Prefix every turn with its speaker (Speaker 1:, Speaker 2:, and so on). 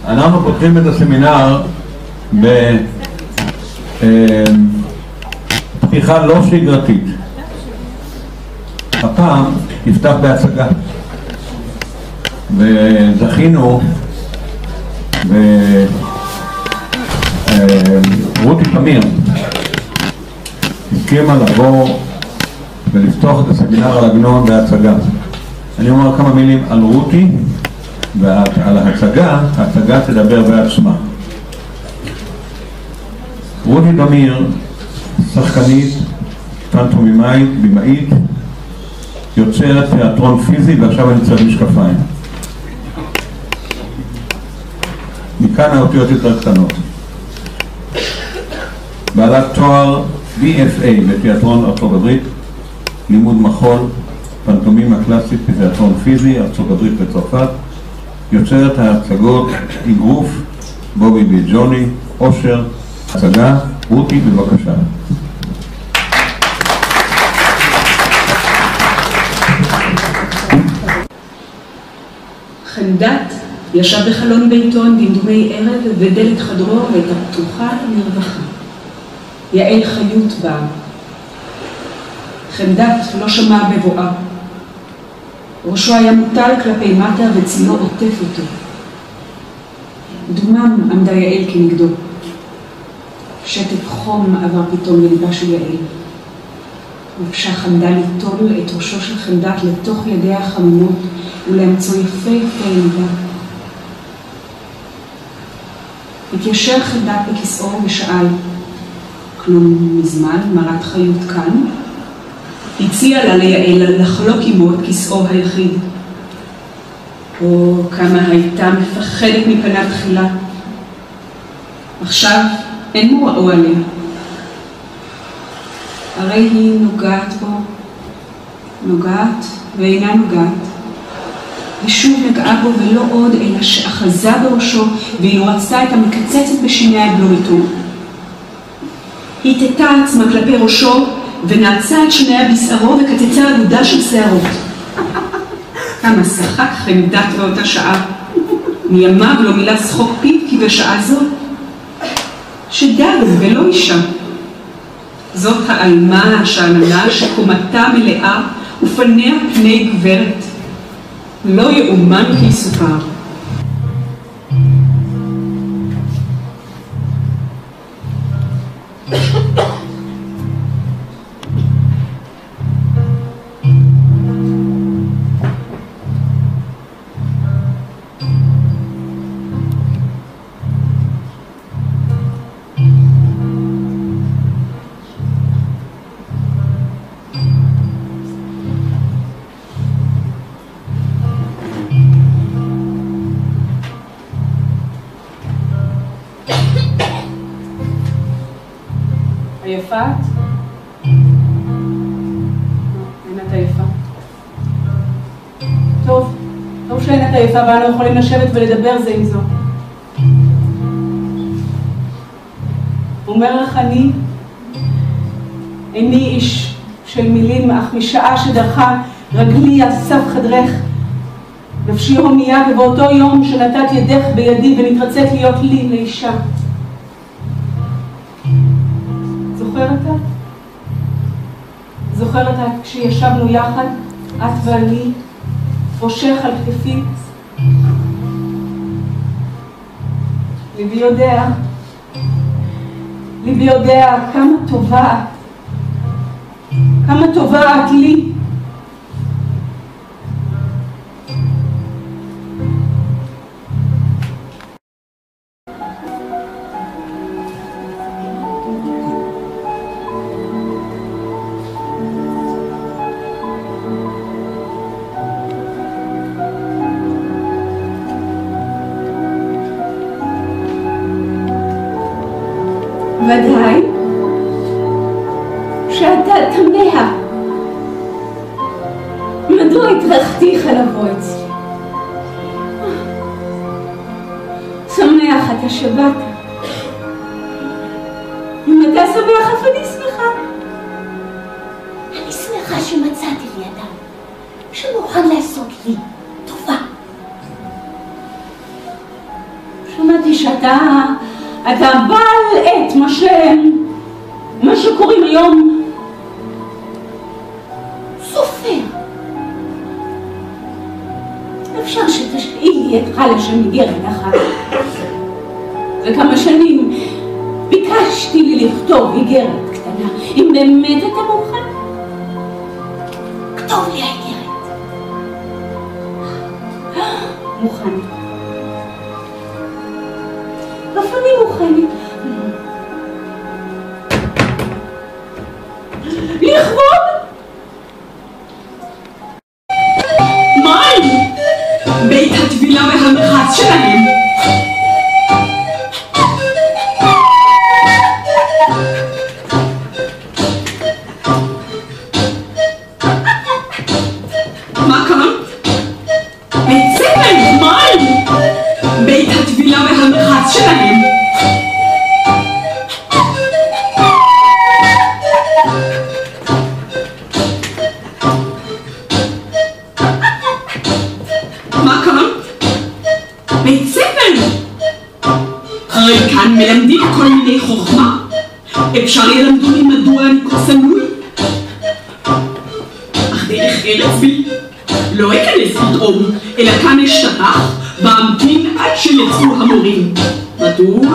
Speaker 1: אנחנו פותחים את הסמינר בפתיחה לא שגרתית. הפעם נפתח בהצגה, וזכינו רותי תמיר הסכימה לבוא ולפתוח את הסמינר על עגנון בהצגה. אני אומר כמה מילים על רותי ועל ההצגה. ההצגה תדבר בעצמה. רותי תמיר שחקנית, פנטומימאית, בימאית, יוצרת תיאטרון פיזי, ועכשיו אני צריך משקפיים. מכאן האותיות יותר קטנות. בעלת תואר BFA בתיאטרון ארצות הברית, לימוד מחול, פנטומימה קלאסית בתיאטרון פיזי, ארצות הברית וצרפת, יוצרת ההצגות אגרוף, בובי וג'וני, אושר, הצגה. רותי, בבקשה.
Speaker 2: חמדת ישב בחלון ביתו עם דמדומי ערב ודלת חדרו והייתה פתוחה לרווחה. יעל חיות באה. חמדת לא שמע בבואה. ראשו היה מוטל כלפי מטה וצילו עוטף אותו. דומם עמדה יעל כנגדו. שטף חום עבר פתאום לליבה של יעל. נפשה חמדה ליטול את ראשו של חמדת לתוך ידיה החמומות ולאמצוא יפה יפה ליבה. התיישר חמדת בכיסאו ושאל, כלום מזמן מרת חיות כאן? הציע לה ליעל לחלוק עמו את כיסאו היחיד. או כמה הייתה מפחדת מפניו תחילה. עכשיו אין מוראו עליה. הרי היא נוגעת בו, נוגעת ואינה נוגעת. ושוב נגעה בו ולא עוד, אלא שאחזה בראשו והיא רצתה את המקצצת בשיניה את בלוריתו. היא תתה עצמה כלפי ראשו ונעצה את שניה בשערו וקצצה אגודה של שערות. כמה שחק חמדת באותה שעה. מימיו לא מילה שחוק פיו כי בשעה זו. שדג ולא אישה. זאת העלמה השעננה שקומתה מלאה ופניה פני גברת. לא יאומן כי סופר. עייפה את? אין את עייפה. טוב שאין את עייפה ואנו יכולים לשבת ולדבר זה עם זו. אומר לך אני, איני איש של מילים, אך משעה שדרכה רגלי על סף חדרך, נפשי הומייה ובאותו יום שנתת ידך בידי ונתרצית להיות לי לאישה. זוכרת את כשישבנו יחד, את ואני, ראשך על כתפי? ליבי יודע כמה טובה את לי. ודאי שאתה תמה. מדוע הטרחתיך לבוא אצלי? שמח אתה שבאת. אם אתה שמח אף אני שמחה.
Speaker 3: אני שמחה שמצאתי לי אדם שמוכן לעשות לי טובה.
Speaker 2: שאתה בעל עת, מה שקוראים היום סופר. אפשר שתשאיל לי את חלה של איגרת אחת. וכמה שנים ביקשתי לי לכתוב איגרת קטנה. אם באמת אתה מוכן, כתוב לי האיגרת. מוכן. אף אני מוכנת. לכבוד! מים! בית הטבילה והמרחץ שלהם. מה כאן? בית ספר! מים! בית הטבילה והמרחץ שלהם. מה כאן? בית ספר! הרי כאן מלמדים כל מיני חוכמה. אפשר ילמדוני מדוע אני כה שנוא? אך דרך ארץ בי לא אכנס פתאום, אלא כאן אשתטח ואמתין עד שיצאו המורים. מדוע?